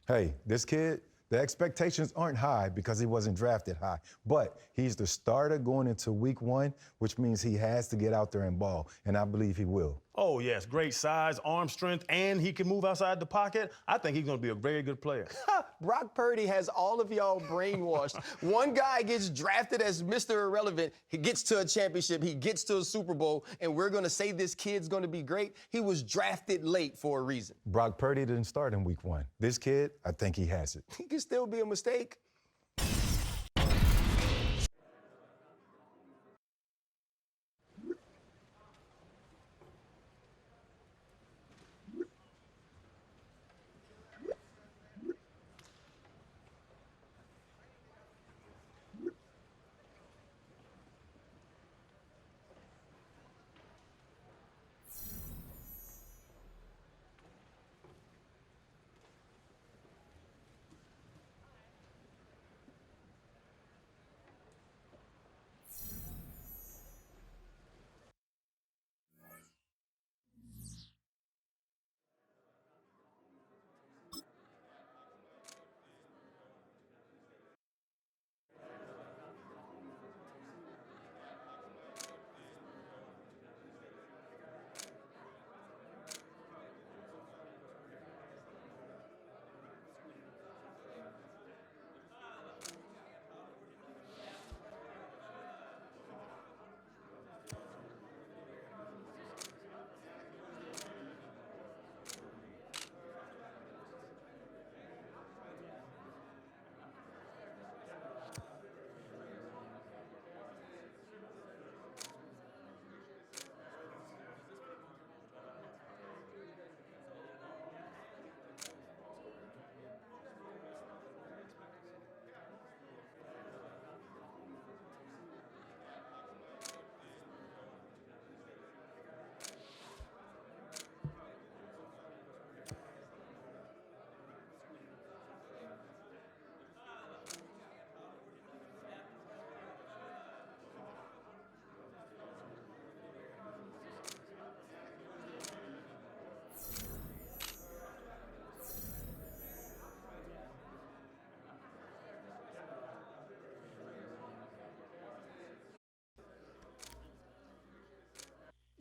Hey, this kid, the expectations aren't high because he wasn't drafted high, but he's the starter going into week 1, which means he has to get out there and ball, and I believe he will. Oh, yes, great size, arm strength, and he can move outside the pocket. I think he's going to be a very good player. Brock Purdy has all of y'all brainwashed. One guy gets drafted as Mr. Irrelevant. He gets to a championship. He gets to a Super Bowl, and we're going to say this kid's going to be great. He was drafted late for a reason. Brock Purdy didn't start in week 1. This kid, I think he has it. He can still be a mistake.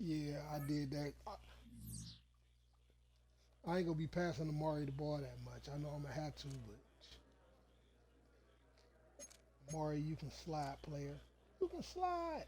Yeah, I did that. I ain't gonna be passing Amari the ball that much. I know I'm gonna have to, but Amari, you can slide, player. You can slide.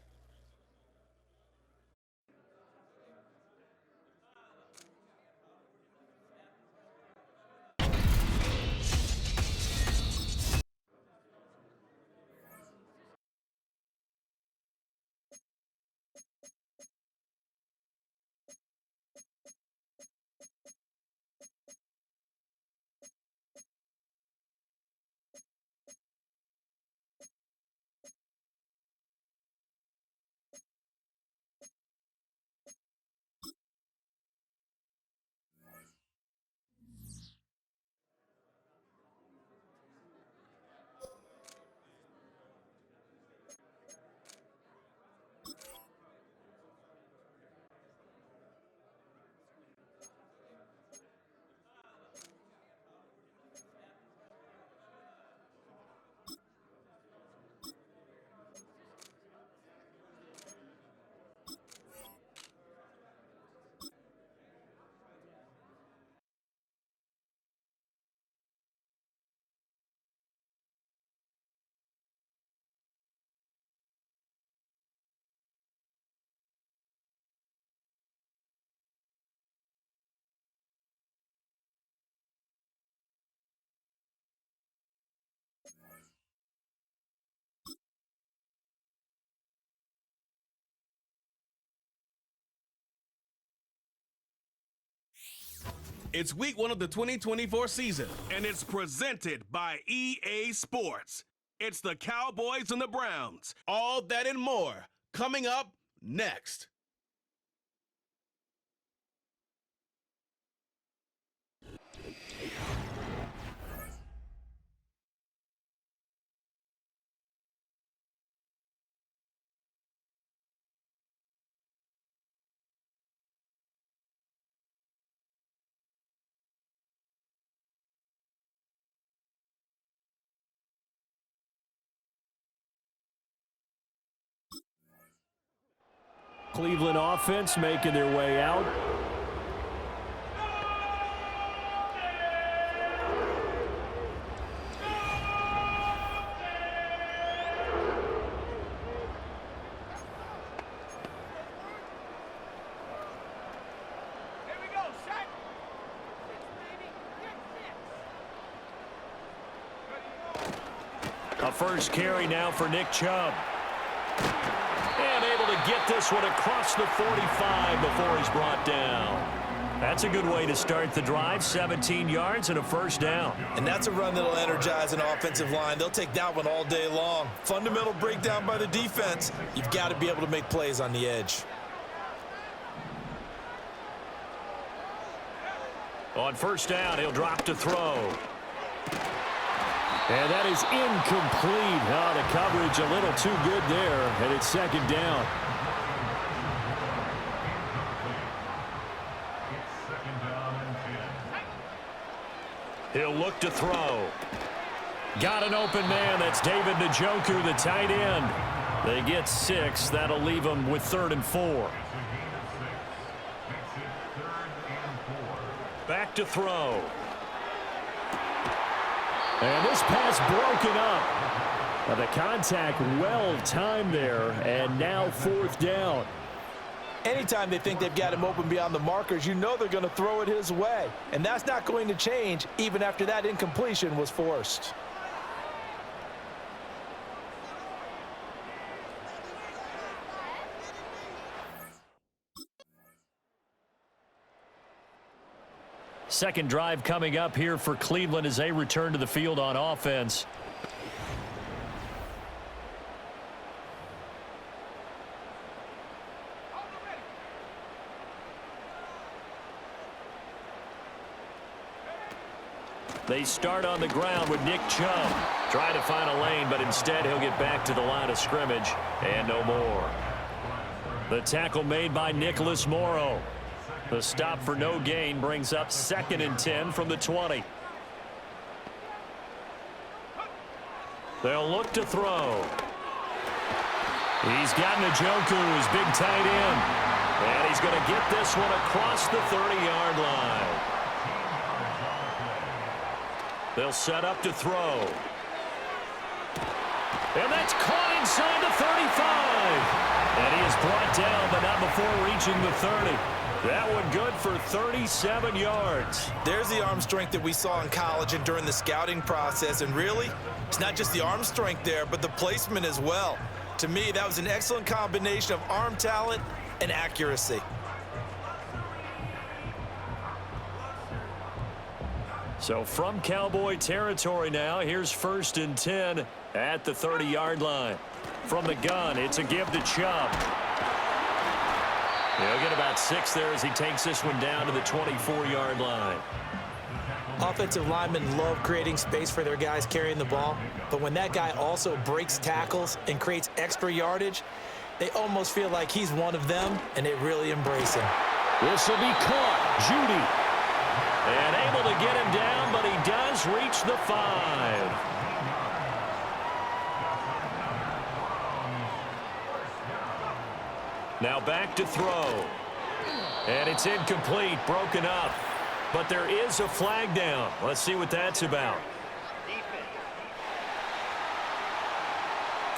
It's week 1 of the 2024 season, and it's presented by EA Sports. It's the Cowboys and the Browns. All that and more coming up next. Cleveland offense making their way out. A first carry now for Nick Chubb. And able to get this one across the 45 before he's brought down. That's a good way to start the drive. 17 yards and a first down. And that's a run that'll energize an offensive line. They'll take that one all day long. Fundamental breakdown by the defense. You've got to be able to make plays on the edge. On first down, he'll drop to throw. And that is incomplete. Oh, the coverage a little too good there, and it's second down. He'll look to throw. Got an open man. That's David Njoku, the tight end. They get 6. That'll leave them with 3rd and 4. Back to throw. And this pass broken up. Now the contact well timed there, and now 4th down. Anytime they think they've got him open beyond the markers, you know they're going to throw it his way. And that's not going to change even after that incompletion was forced. Second drive coming up here for Cleveland as they return to the field on offense. They start on the ground with Nick Chubb. Trying to find a lane, but instead he'll get back to the line of scrimmage and no more. The tackle made by Nicholas Morrow. The stop for no gain brings up 2nd and 10 from the 20. They'll look to throw. He's got Njoku, his big tight end. And he's going to get this one across the 30-yard line. They'll set up to throw. And that's caught inside the 35. And he is brought down, but not before reaching the 30. That one good for 37 yards. There's the arm strength that we saw in college and during the scouting process. And really, it's not just the arm strength there, but the placement as well. To me, that was an excellent combination of arm talent and accuracy. So from Cowboy territory now, here's 1st and 10 at the 30-yard line. From the gun, it's a give to Chubb. He'll get about 6 there as he takes this one down to the 24-yard line. Offensive linemen love creating space for their guys carrying the ball, but when that guy also breaks tackles and creates extra yardage, they almost feel like he's one of them, and they really embrace him. This will be caught. Judy. And able to get him down, but he does reach the 5. Now back to throw. And it's incomplete, broken up. But there is a flag down. Let's see what that's about.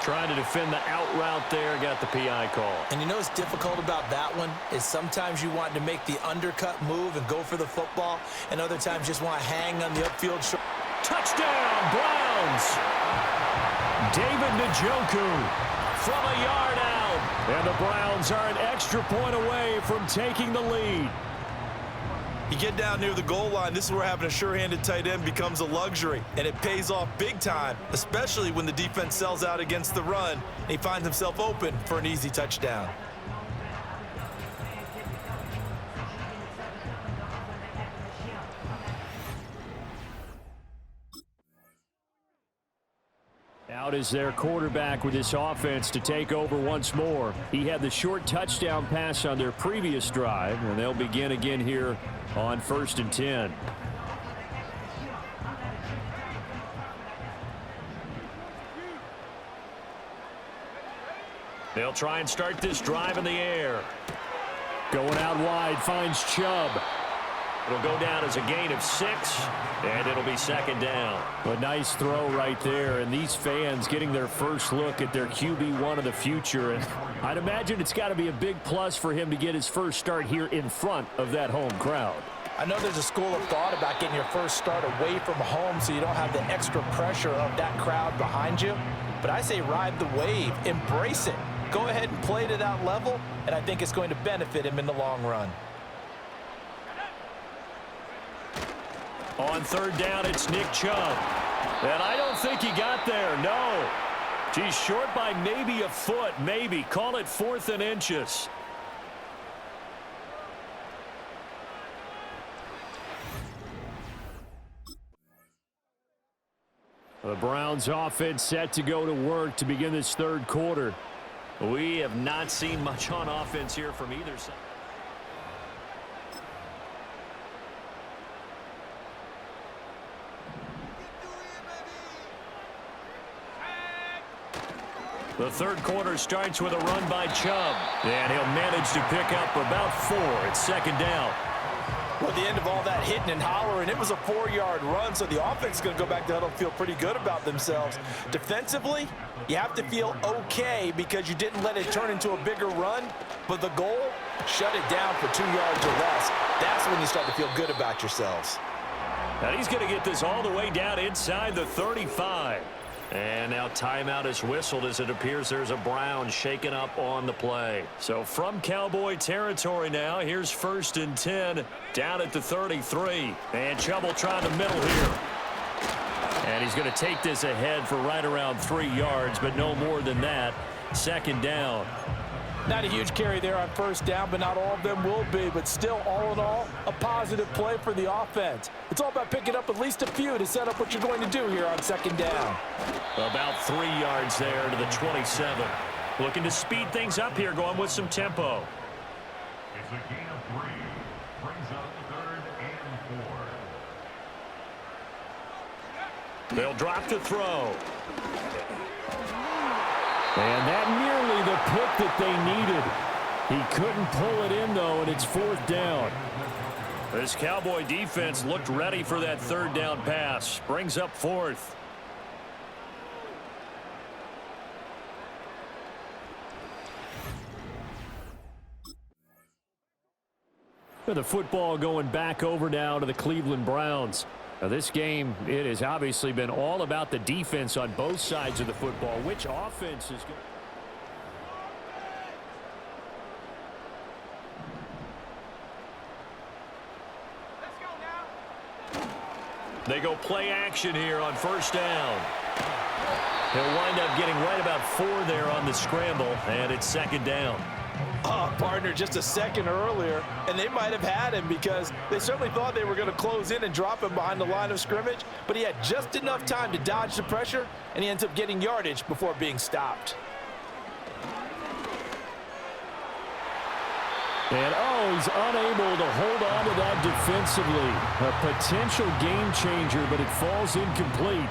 Trying to defend the out route there, got the PI call. And you know what's difficult about that one is sometimes you want to make the undercut move and go for the football, and other times just want to hang on the upfield. Touchdown, Browns! David Njoku from a yard out. And the Browns are an extra point away from taking the lead. You get down near the goal line, this is where having a sure-handed tight end becomes a luxury, and it pays off big time, especially when the defense sells out against the run, and he finds himself open for an easy touchdown. Out is their quarterback with this offense to take over once more. He had the short touchdown pass on their previous drive, and they'll begin again here on 1st and 10. They'll try and start this drive in the air. Going out wide, finds Chubb. It'll go down as a gain of 6, and it'll be second down. A nice throw right there, and these fans getting their first look at their QB1 of the future. And I'd imagine it's got to be a big plus for him to get his first start here in front of that home crowd. I know there's a school of thought about getting your first start away from home so you don't have the extra pressure of that crowd behind you. But I say ride the wave, embrace it. Go ahead and play to that level, and I think it's going to benefit him in the long run. On third down, it's Nick Chubb. And I don't think he got there, no. He's short by maybe a foot, maybe. Call it 4th and inches. The Browns offense set to go to work to begin this third quarter. We have not seen much on offense here from either side. The third quarter starts with a run by Chubb, and he'll manage to pick up about 4 at second down. Well, at the end of all that hitting and hollering, it was a 4-yard run, so the offense is going to go back to huddle and feel pretty good about themselves. Defensively, you have to feel okay because you didn't let it turn into a bigger run, but the goal, shut it down for 2 yards or less. That's when you start to feel good about yourselves. And he's going to get this all the way down inside the 35. And now timeout is whistled as it appears there's a Brown shaken up on the play. So from Cowboy territory now, here's 1st and 10 down at the 33. And Chubb will try the middle here. And he's going to take this ahead for right around 3 yards, but no more than that. Second down. Not a huge carry there on first down, but not all of them will be. But still, all in all, a positive play for the offense. It's all about picking up at least a few to set up what you're going to do here on second down. About 3 yards there to the 27. Looking to speed things up here, going with some tempo. It's a gain of 3. Brings up 3rd and 4. They'll drop to throw. And that nearly the pick that they needed. He couldn't pull it in, though, and it's 4th down. This Cowboy defense looked ready for that 3rd down pass. Brings up 4th. The football going back over now to the Cleveland Browns. Now this game, it has obviously been all about the defense on both sides of the football. Which offense is going to... They go play action here on first down. He'll wind up getting right about 4 there on the scramble, and it's second down. Partner, just a second earlier, and they might have had him because they certainly thought they were going to close in and drop him behind the line of scrimmage, but he had just enough time to dodge the pressure, and he ends up getting yardage before being stopped. And, he's unable to hold on to that defensively. A potential game changer, but it falls incomplete.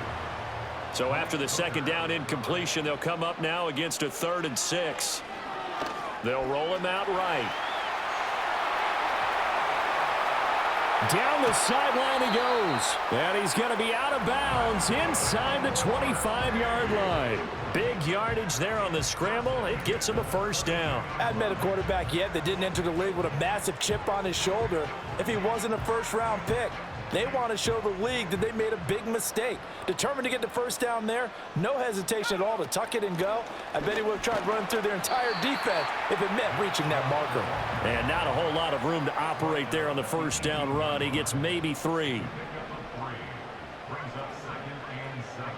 So after the second down incompletion, they'll come up now against a 3rd and 6. They'll roll him out right. Down the sideline he goes. And he's going to be out of bounds inside the 25-yard line. Big yardage there on the scramble. It gets him a first down. Hadn't met a quarterback yet that didn't enter the league with a massive chip on his shoulder if he wasn't a first-round pick. They want to show the league that they made a big mistake. Determined to get the first down there, no hesitation at all to tuck it and go. I bet he would have tried running through their entire defense if it meant reaching that marker. And not a whole lot of room to operate there on the first down run. He gets maybe 3. Brings up 2nd and 7.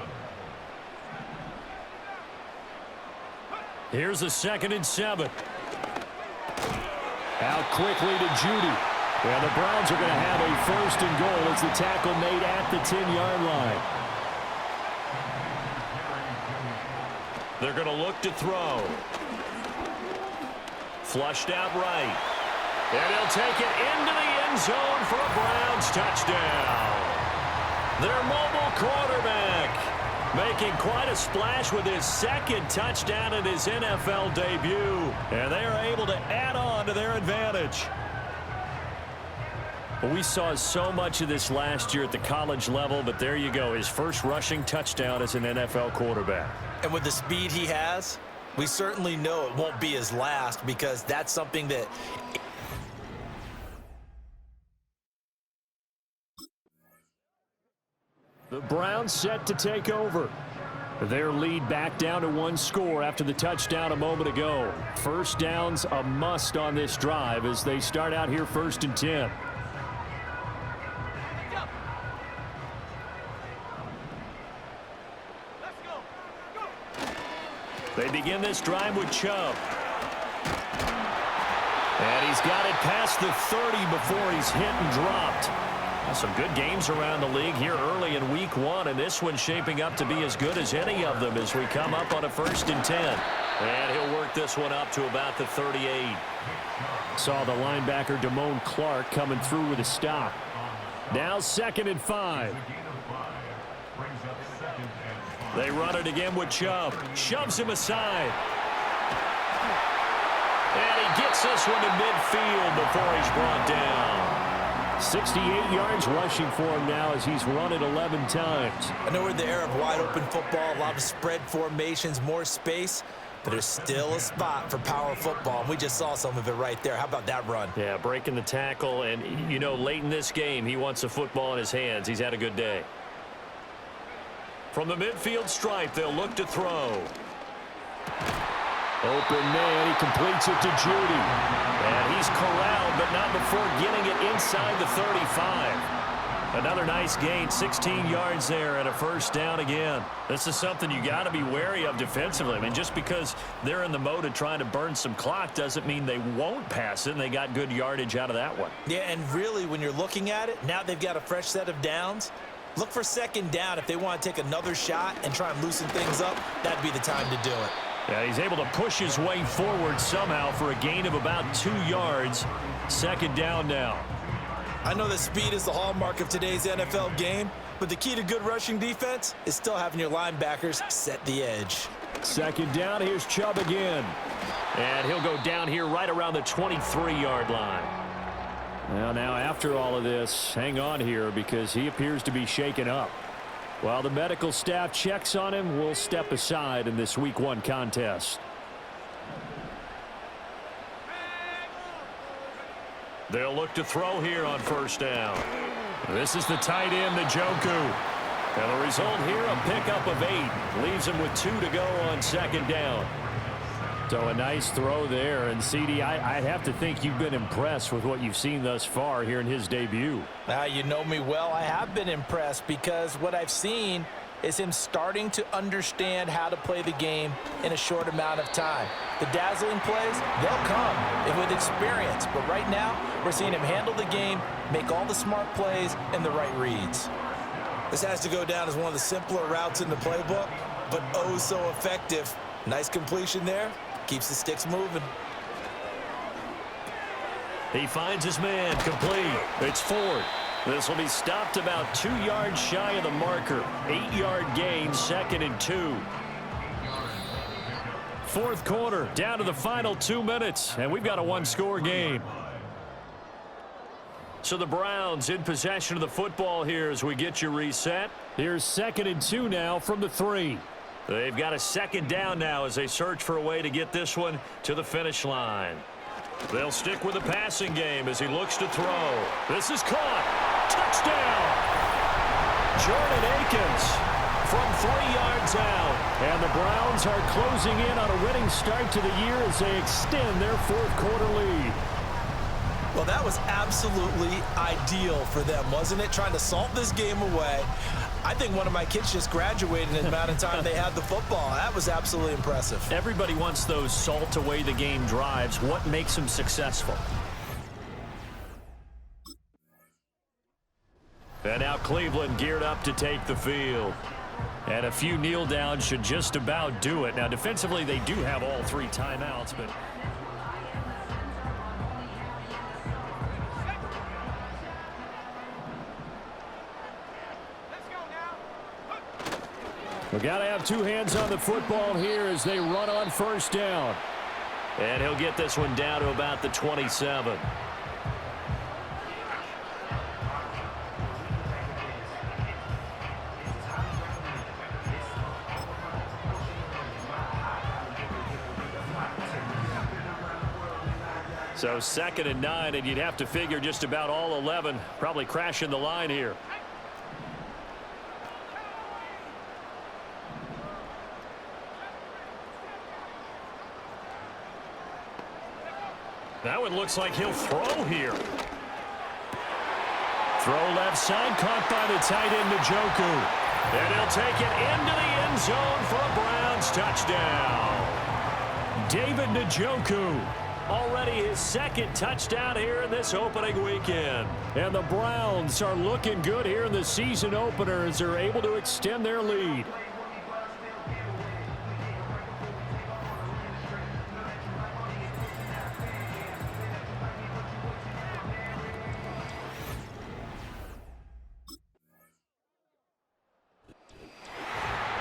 Here's a 2nd and 7. Out quickly to Judy. And the Browns are going to have a 1st and goal as the tackle made at the 10-yard line. They're going to look to throw. Flushed out right. And he'll take it into the end zone for a Browns touchdown. Their mobile quarterback making quite a splash with his second touchdown in his NFL debut. And they are able to add on to their advantage. Well, we saw so much of this last year at the college level, but there you go. His first rushing touchdown as an NFL quarterback. And with the speed he has, we certainly know it won't be his last, because that's something that... The Browns set to take over. Their lead back down to 1 score after the touchdown a moment ago. First down's a must on this drive as they start out here 1st and 10. They begin this drive with Chubb. And he's got it past the 30 before he's hit and dropped. Some good games around the league here early in week 1, and this one's shaping up to be as good as any of them as we come up on a 1st and 10. And he'll work this one up to about the 38. Saw the linebacker Damone Clark coming through with a stop. Now 2nd and 5. They run it again with Chubb. Shoves him aside. And he gets this one to midfield before he's brought down. 68 yards rushing for him now as he's run it 11 times. I know we're in the era of wide-open football, a lot of spread formations, more space, but there's still a spot for power football, and we just saw some of it right there. How about that run? Yeah, breaking the tackle, and, you know, late in this game, he wants the football in his hands. He's had a good day. From the midfield stripe, they'll look to throw. Open man, he completes it to Judy. And he's corralled, but not before getting it inside the 35. Another nice gain, 16 yards there, and a 1st down again. This is something you got to be wary of defensively. I mean, just because they're in the mode of trying to burn some clock doesn't mean they won't pass it, and they got good yardage out of that one. Yeah, and really, when you're looking at it, now they've got a fresh set of downs. Look for 2nd down. If they want to take another shot and try and loosen things up, that'd be the time to do it. Yeah, he's able to push his way forward somehow for a gain of about 2 yards. 2nd down now. I know that speed is the hallmark of today's NFL game, but the key to good rushing defense is still having your linebackers set the edge. 2nd down, here's Chubb again. And he'll go down here right around the 23-yard line. Well, now after all of this, hang on here because he appears to be shaken up. While the medical staff checks on him, we'll step aside in this Week 1 contest. They'll look to throw here on 1st down. This is the tight end, Njoku. And the result here, a pickup of 8. Leaves him with 2 to go on 2nd down. So a nice throw there. And, CD, I have to think you've been impressed with what you've seen thus far here in his debut. You know me well. I have been impressed because what I've seen is him starting to understand how to play the game in a short amount of time. The dazzling plays, they'll come with experience. But right now, we're seeing him handle the game, make all the smart plays, and the right reads. This has to go down as one of the simpler routes in the playbook, but oh so effective. Nice completion there. Keeps the sticks moving. He finds his man complete. It's Ford. This will be stopped about 2 yards shy of the marker. 8-yard gain, 2nd and 2. 4th quarter, down to the final 2 minutes, and we've got a 1-score game. So the Browns in possession of the football here as we get you reset. Here's 2nd and 2 now from the 3. They've got a 2nd down now as they search for a way to get this one to the finish line. They'll stick with the passing game as he looks to throw. This is caught. Touchdown! Jordan Akins from 3 yards out. And the Browns are closing in on a winning start to the year as they extend their 4th quarter lead. Well, that was absolutely ideal for them, wasn't it? Trying to salt this game away. I think one of my kids just graduated in the amount of time they had the football. That was absolutely impressive. Everybody wants those salt away the game drives. What makes them successful? And now Cleveland geared up to take the field. And a few kneel downs should just about do it. Now defensively they do have all 3 timeouts, but We got to have two hands on the football here as they run on first down. And he'll get this one down to about the 27. So 2nd and 9, and you'd have to figure just about all 11 probably crashing the line here. That one looks like he'll throw here. Throw left side, caught by the tight end Njoku. And he'll take it into the end zone for a Browns touchdown. David Njoku. Already his 2nd touchdown here in this opening weekend. And the Browns are looking good here in the season opener as they're able to extend their lead.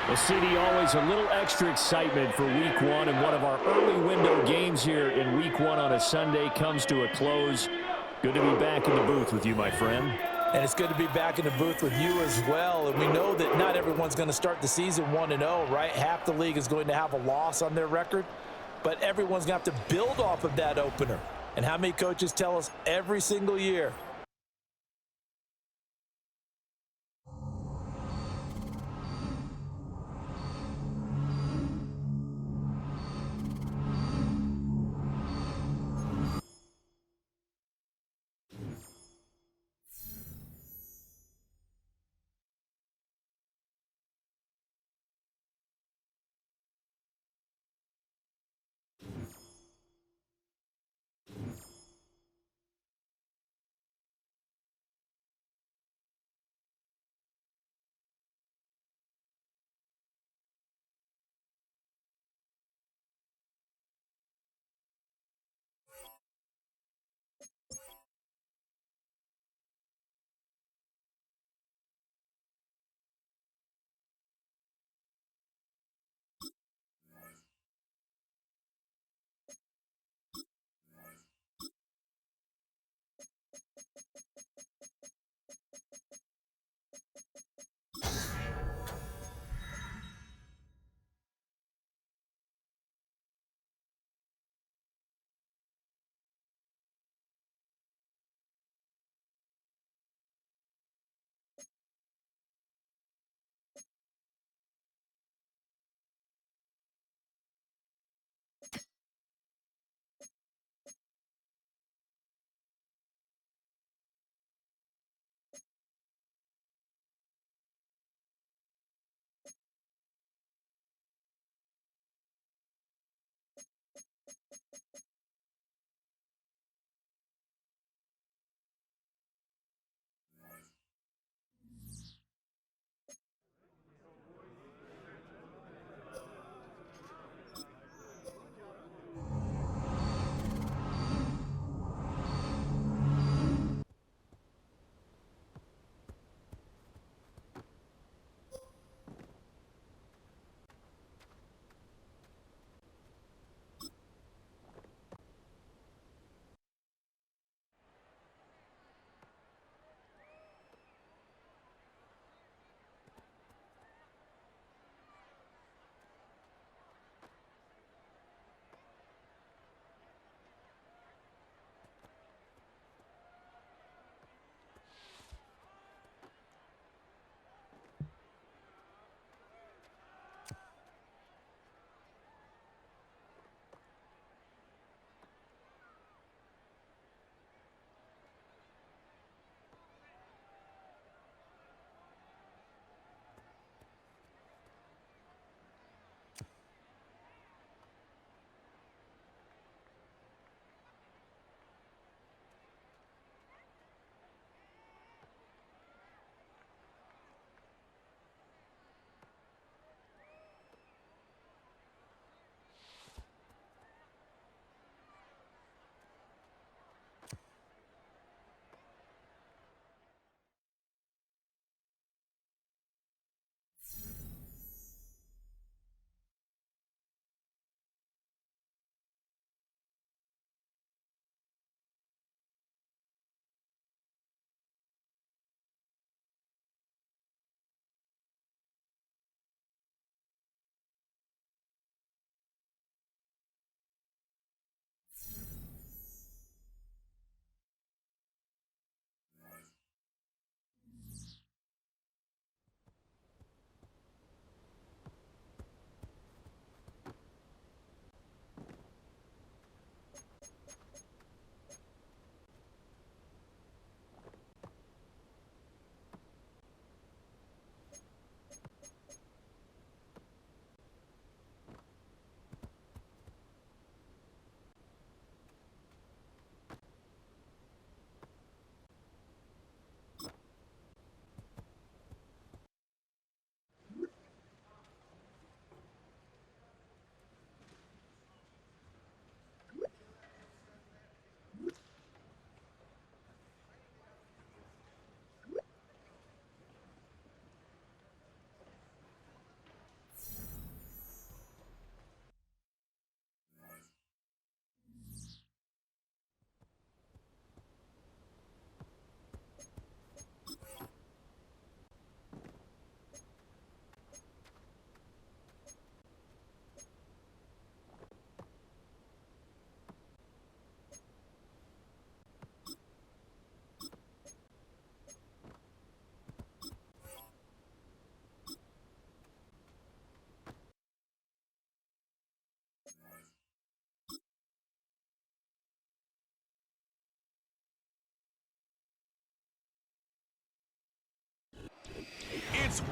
Well, CD, always a little extra excitement for week one, and one of our early window games here in week one on a Sunday comes to a close. Good to be back in the booth with you, my friend. And it's good to be back in the booth with you as well. And we know that not everyone's going to start the season 1-0, right? Half the league is going to have a loss on their record, but everyone's going to have to build off of that opener. And how many coaches tell us every single year,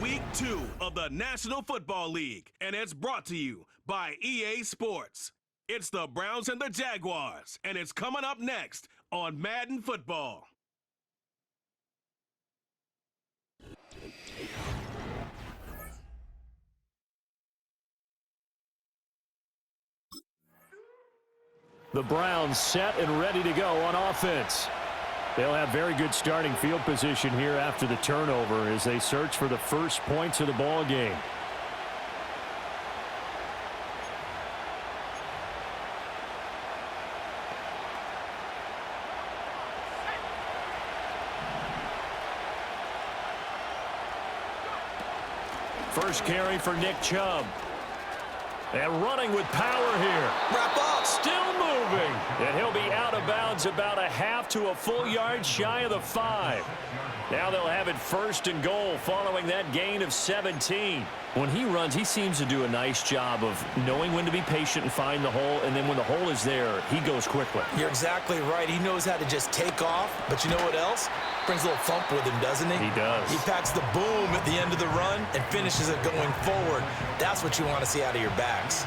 Week 2 of the National Football League, and it's brought to you by EA Sports. It's the Browns and the Jaguars, and it's coming up next on Madden Football. The Browns set and ready to go on offense. They'll have very good starting field position here after the turnover as they search for the first points of the ball game. First carry for Nick Chubb. And running with power here. Wrap up. Still moving. And he'll be out of bounds about a half to a full yard shy of the 5. Now they'll have it first and goal following that gain of 17. When he runs, he seems to do a nice job of knowing when to be patient and find the hole, and then when the hole is there, he goes quickly. You're exactly right. He knows how to just take off, but you know what else? Brings a little thump with him, doesn't he? He does. He packs the boom at the end of the run and finishes it going forward. That's what you want to see out of your backs.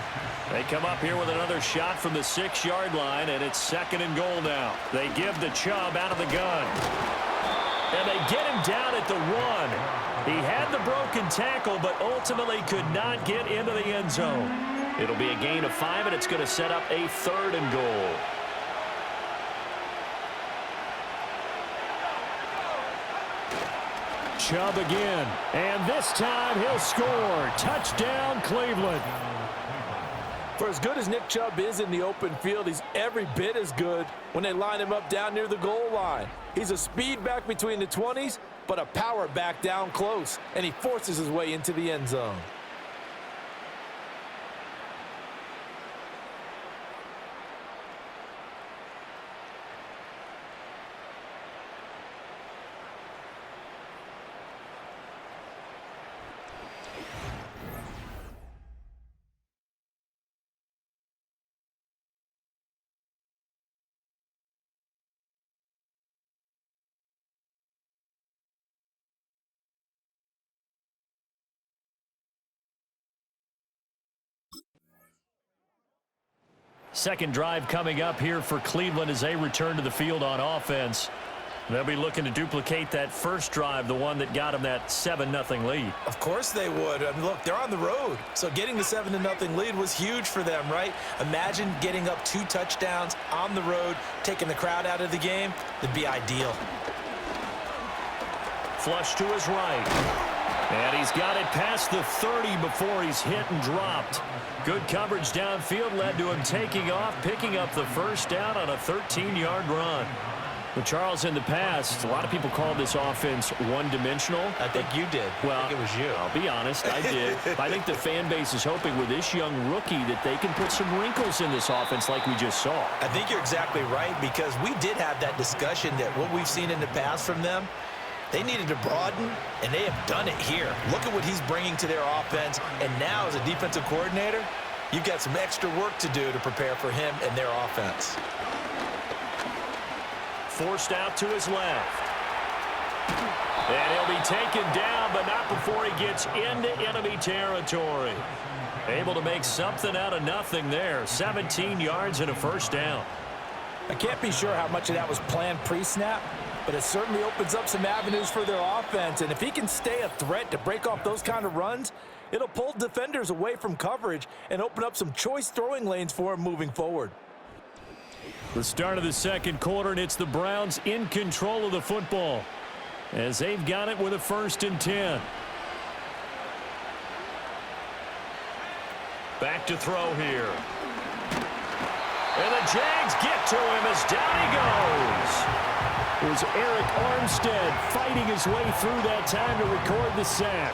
They come up here with another shot from the 6-yard line, and it's second and goal now. They give the Chubb out of the gun. And they get him down at the 1. He had the broken tackle, but ultimately could not get into the end zone. It'll be a gain of 5, and it's going to set up a third and goal. Chubb again, and this time he'll score. Touchdown, Cleveland. For as good as Nick Chubb is in the open field, he's every bit as good when they line him up down near the goal line. He's a speed back between the 20s, but a power back down close, and he forces his way into the end zone. Second drive coming up here for Cleveland as they return to the field on offense. They'll be looking to duplicate that first drive, the one that got them that 7-0 lead. Of course they would. I mean, look, they're on the road. So getting the 7-0 lead was huge for them, right? Imagine getting up 2 touchdowns on the road, taking the crowd out of the game. That'd be ideal. Flush to his right. And he's got it past the 30 before he's hit and dropped. Good coverage downfield led to him taking off, picking up the first down on a 13-yard run. Well, Charles, in the past, a lot of people called this offense one-dimensional. I think you did. Well, I think it was you. I'll be honest, I did. I think the fan base is hoping with this young rookie that they can put some wrinkles in this offense like we just saw. I think you're exactly right, because we did have that discussion that what we've seen in the past from them, they needed to broaden, and they have done it here. Look at what he's bringing to their offense, and now as a defensive coordinator, you've got some extra work to do to prepare for him and their offense. Forced out to his left. And he'll be taken down, but not before he gets into enemy territory. Able to make something out of nothing there. 17 yards and a first down. I can't be sure how much of that was planned pre-snap, but it certainly opens up some avenues for their offense. And if he can stay a threat to break off those kind of runs, it'll pull defenders away from coverage and open up some choice throwing lanes for him moving forward. The start of the second quarter, and it's the Browns in control of the football as they've got it with a 1st and 10. Back to throw here. And the Jags get to him as down he goes. It was Eric Armstead fighting his way through that time to record the sack.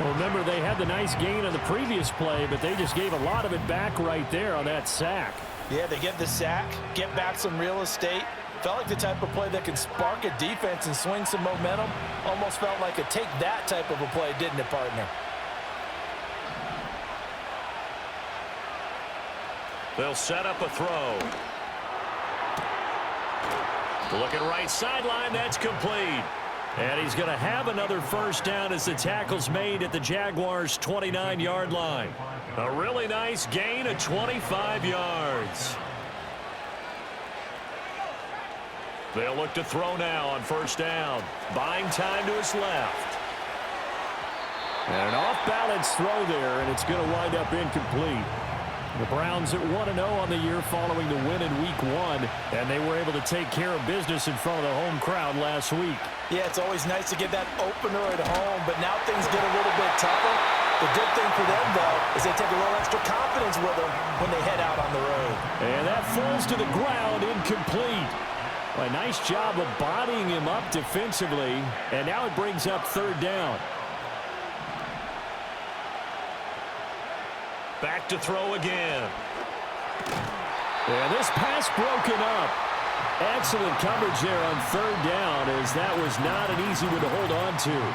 Well, remember, they had the nice gain on the previous play, but they just gave a lot of it back right there on that sack. Yeah, they get the sack, get back some real estate. Felt like the type of play that can spark a defense and swing some momentum. Almost felt like a take that type of a play, didn't it, partner? They'll set up a throw. Looking right sideline, that's complete. And he's going to have another first down as the tackle's made at the Jaguars' 29-yard line. A really nice gain of 25 yards. They'll look to throw now on first down. Buying time to his left. And an off-balance throw there, and it's going to wind up incomplete. The Browns at 1-0 on the year following the win in Week 1, and they were able to take care of business in front of the home crowd last week. Yeah, it's always nice to get that opener at home, but now things get a little bit tougher. The good thing for them, though, is they take a little extra confidence with them when they head out on the road. And that falls to the ground, incomplete. A nice job of bodying him up defensively, and now it brings up third down. Back to throw again. And this pass broken up. Excellent coverage there on third down, as that was not an easy one to hold on to.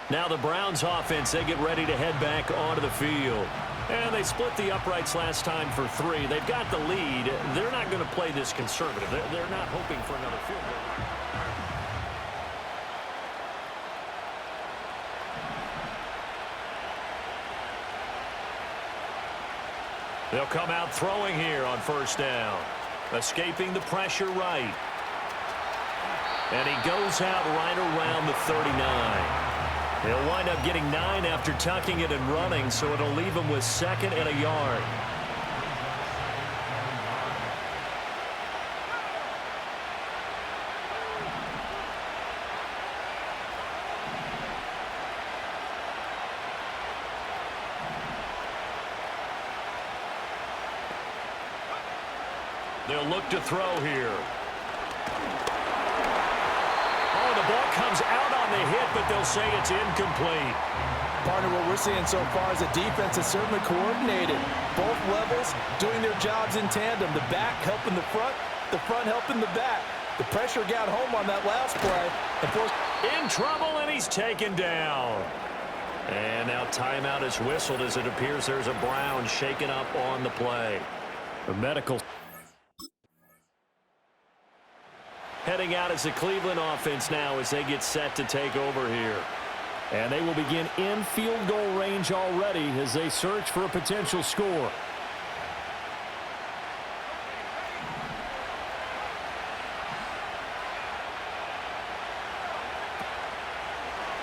Now the Browns offense, they get ready to head back onto the field. And they split the uprights last time for 3. They've got the lead. They're not going to play this conservative. They're not hoping for another field goal. They'll come out throwing here on first down. Escaping the pressure right. And he goes out right around the 39. He'll wind up getting 9 after tucking it and running, so it'll leave him with 2nd and a yard. They'll look to throw here. Oh, the ball comes out on the hit, but they'll say it's incomplete. Partner, what we're seeing so far is the defense is certainly coordinated. Both levels doing their jobs in tandem. The back helping the front helping the back. The pressure got home on that last play. In trouble, and he's taken down. And now timeout is whistled as it appears there's a Brown shaken up on the play. The medical heading out as the Cleveland offense now as they get set to take over here. And they will begin in field goal range already as they search for a potential score.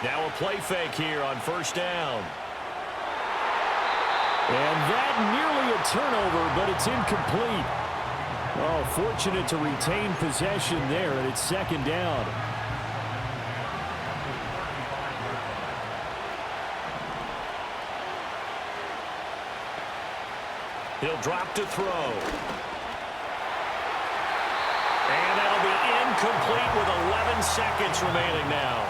Now a play fake here on first down. And that nearly a turnover, but it's incomplete. Oh, fortunate to retain possession there, and it's 2nd down. He'll drop to throw. And that'll be incomplete with 11 seconds remaining now.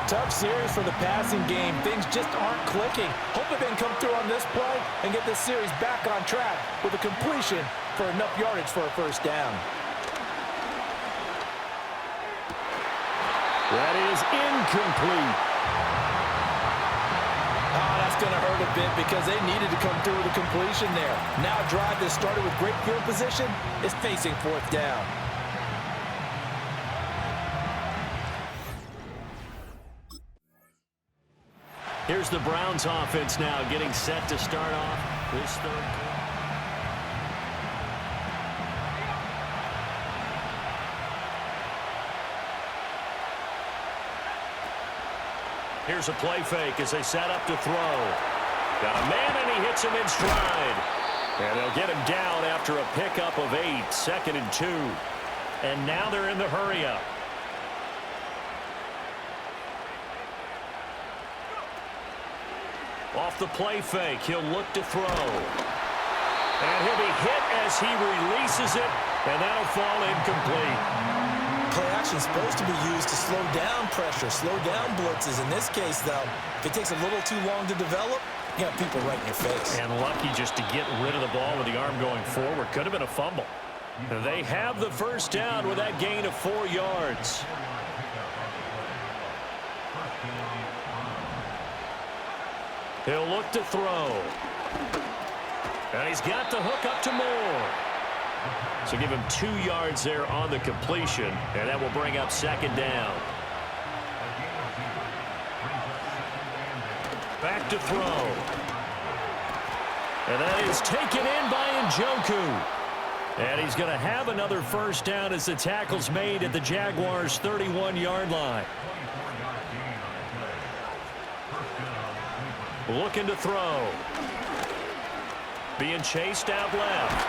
Tough series for the passing game. Things just aren't clicking. Hope they can come through on this play and get this series back on track with a completion for enough yardage for a first down. That is incomplete. Oh, that's going to hurt a bit because they needed to come through with a completion there. Now a drive that started with great field position is facing 4th down. Here's the Browns offense now getting set to start off this third quarter. Here's a play fake as they set up to throw. Got a man, and he hits him in stride. And they'll get him down after a pickup of 8, 2nd and 2. And now they're in the hurry-up. Off the play fake, he'll look to throw. And he'll be hit as he releases it, and that'll fall incomplete. Play action is supposed to be used to slow down pressure, slow down blitzes. In this case, though, if it takes a little too long to develop, you got people right in your face. And lucky just to get rid of the ball with the arm going forward. Could have been a fumble. They have the first down with that gain of 4 yards. He'll look to throw. And he's got the hook up to Moore. So give him 2 yards there on the completion, and that will bring up second down. Back to throw. And that is taken in by Njoku. And he's going to have another first down as the tackle's made at the Jaguars' 31-yard line. Looking to throw. Being chased out left.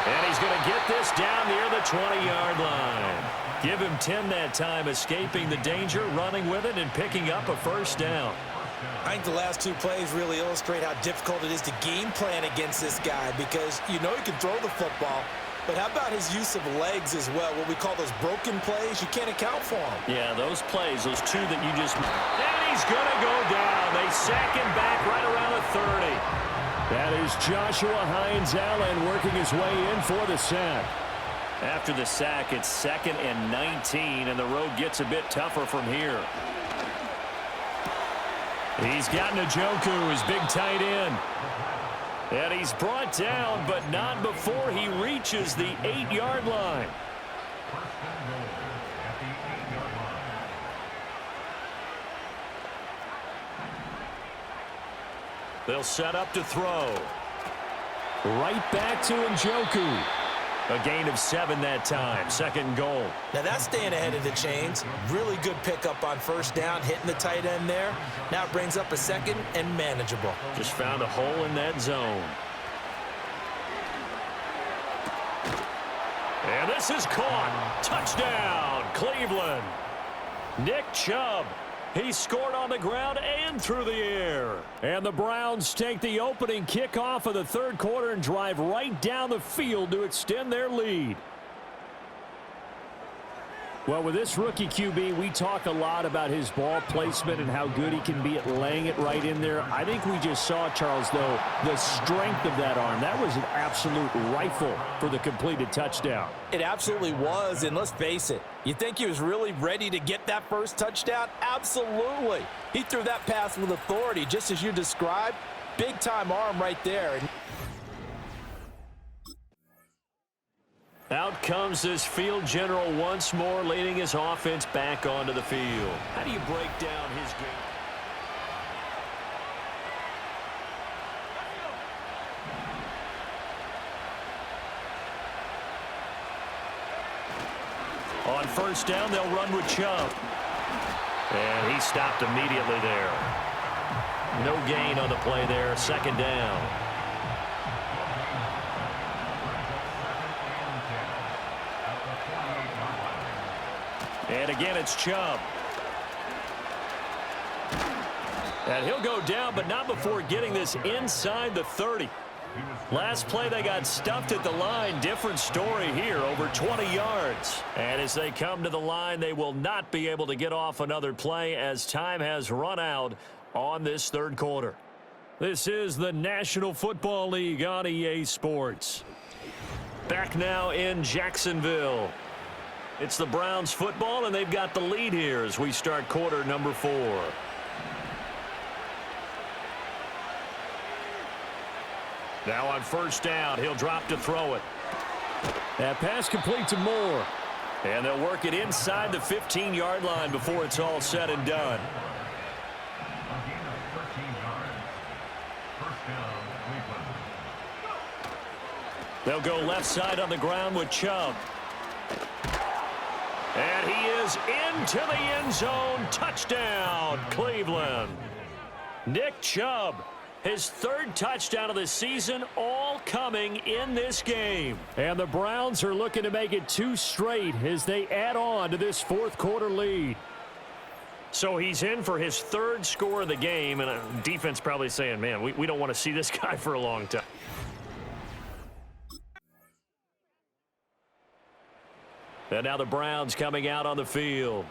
And he's going to get this down near the 20-yard line. Give him 10 that time, escaping the danger, running with it, and picking up a first down. I think the last 2 plays really illustrate how difficult it is to game plan against this guy, because you know he can throw the football, but how about his use of legs as well? What we call those broken plays, you can't account for them. Yeah, those plays, those 2 that you just... And he's going to go down. They sack him back right around the 30. That is Joshua Hines-Allen working his way in for the sack. After the sack, it's 2nd and 19, and the road gets a bit tougher from here. He's got Njoku, his big tight end. And he's brought down, but not before he reaches the 8-yard line. They'll set up to throw. Right back to Njoku. A gain of 7 that time. 2nd goal. Now that's staying ahead of the chains. Really good pickup on first down, hitting the tight end there. Now it brings up a 2nd and manageable. Just found a hole in that zone. And this is caught. Touchdown, Cleveland. Nick Chubb. He scored on the ground and through the air. And the Browns take the opening kickoff of the 3rd quarter and drive right down the field to extend their lead. Well, with this rookie QB, we talk a lot about his ball placement and how good he can be at laying it right in there. I think we just saw, Charles, though, the strength of that arm. That was an absolute rifle for the completed touchdown. It absolutely was, and let's face it, you think he was really ready to get that first touchdown? Absolutely. He threw that pass with authority, just as you described. Big-time arm right there. Out comes this field general once more, leading his offense back onto the field. How do you break down his game? On first down, they'll run with Chubb. And he stopped immediately there. No gain on the play there. 2nd down. And again, it's Chubb. And he'll go down, but not before getting this inside the 30. Last play, they got stuffed at the line. Different story here, over 20 yards. And as they come to the line, they will not be able to get off another play as time has run out on this 3rd quarter. This is the National Football League on EA Sports. Back now in Jacksonville. It's the Browns football, and they've got the lead here as we start quarter number 4. Now on first down, he'll drop to throw it. That pass complete to Moore. And they'll work it inside the 15-yard line before it's all said and done. They'll go left side on the ground with Chubb. And he is into the end zone. Touchdown, Cleveland. Nick Chubb, his 3rd touchdown of the season, all coming in this game. And the Browns are looking to make it 2 straight as they add on to this 4th quarter lead. So he's in for his 3rd score of the game, and defense probably saying, man, we don't want to see this guy for a long time. And now the Browns coming out on the field.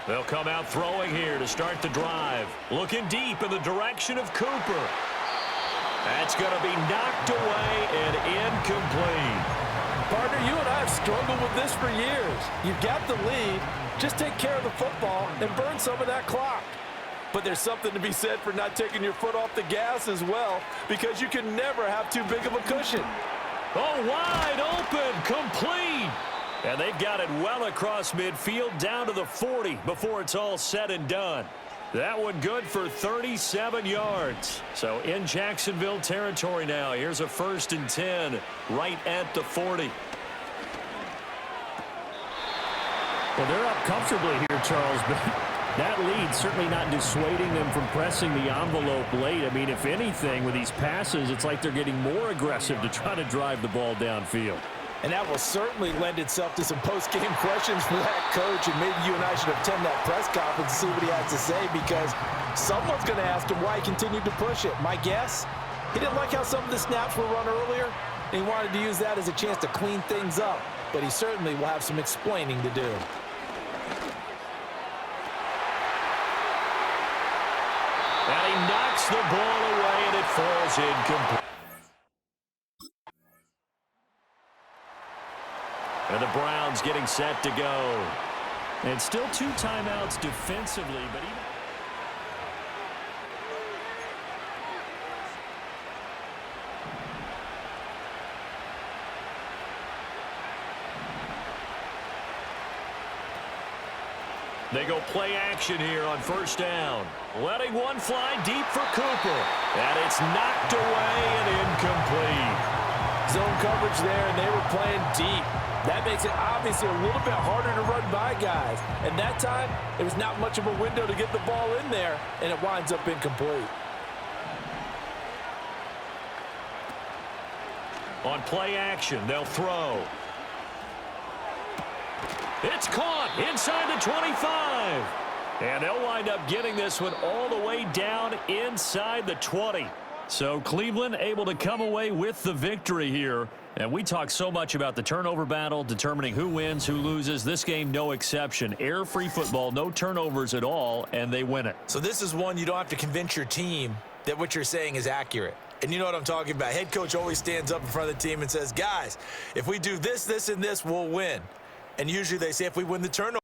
They'll come out throwing here to start the drive. Looking deep in the direction of Cooper. That's going to be knocked away and incomplete. Partner, you and I have struggled with this for years. You've got the lead. Just take care of the football and burn some of that clock. But there's something to be said for not taking your foot off the gas as well, because you can never have too big of a cushion. Oh, wide open, complete. And they've got it well across midfield down to the 40 before it's all said and done. That one good for 37 yards. So in Jacksonville territory now. Here's a 1st and 10 right at the 40. Well, they're up comfortably here, Charles, but that lead certainly not dissuading them from pressing the envelope late. I mean, if anything, with these passes, it's like they're getting more aggressive to try to drive the ball downfield. And that will certainly lend itself to some post-game questions for that coach, and maybe you and I should attend that press conference and see what he has to say, because someone's going to ask him why he continued to push it. My guess, he didn't like how some of the snaps were run earlier, and he wanted to use that as a chance to clean things up, but he certainly will have some explaining to do. And he knocks the ball away, and it falls incomplete. And the Browns getting set to go. And still 2 timeouts defensively, but even... They go play action here on 1st down. Letting one fly deep for Cooper. And it's knocked away and incomplete. Zone coverage there, and they were playing deep. That makes it obviously a little bit harder to run by guys. And that time, there was not much of a window to get the ball in there, and it winds up incomplete. On play action, they'll throw. It's caught inside the 25. And they'll wind up getting this one all the way down inside the 20. So Cleveland able to come away with the victory here. And we talk so much about the turnover battle, determining who wins, who loses. This game, no exception. Air-free football, no turnovers at all, and they win it. So this is one you don't have to convince your team that what you're saying is accurate. And you know what I'm talking about. Head coach always stands up in front of the team and says, guys, if we do this, this, and this, we'll win. And usually they say if we win the turnover,